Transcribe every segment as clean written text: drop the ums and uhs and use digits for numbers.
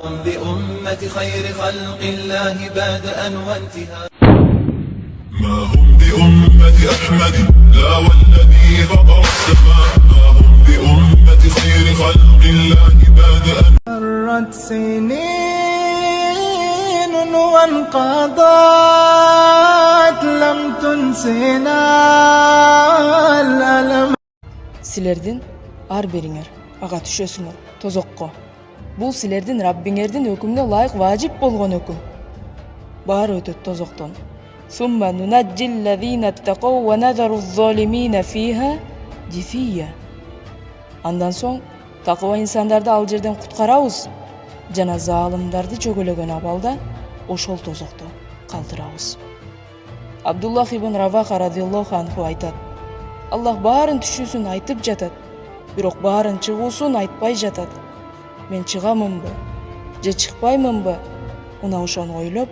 بأمة خير خلق الله بادأ وانتهاء. ما هم بأمة أحمد لا والذي فطر السماء، ما هم بأمة خير خلق الله بادأ. مرت سنين وانقضت لم تنسنا الألم. Силердин ар бириңер ага түшөсүңөр тозокко. Бул силердин Раббиңердин өкүмүнө ылайык важип болгон өкүм. Баары өтөт тозоктон. Сумма нунажжиллазина аттақау ва назару золимина фиха дифия. Андан соң такыба инсандарды ал жерден куткарабыз, жана заалымдарды жөгөлөгөн абалда ошол тозокто калтырабыз. Абдуллах ибн Раваха радиаллаху анху айтат: Аллах баарын түшүүсүн айтып жатат, бирок баарын чыгуусун айтпай жатат. Мен чыгамынбы, же чыкпаймынбы? Мына ошону ойлоп,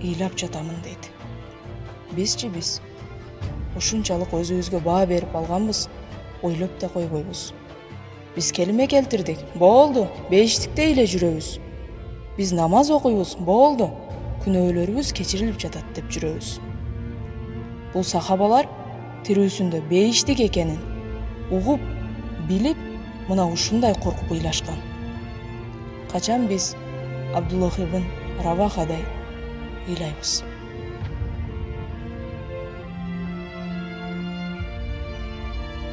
ыйлап жатамын дейт. Биз ушунчалык өзүбүзгө баа берип алганбыз, ойлоп да койбойбуз. Биз келиме келтирдик, болду, бейиштикте эле жүрөбүз. Биз намаз окуйбуз, болду, күнөөлөрүбүз кечирилип жатат деп жүрөбүз. Бул сахабалар тирүүсүндө бейиштик экенин угуп, билип, мына ушундай коркуп ыйлашкан. Качан биз Абдуллах ибн Равахадай ыйлайбыз?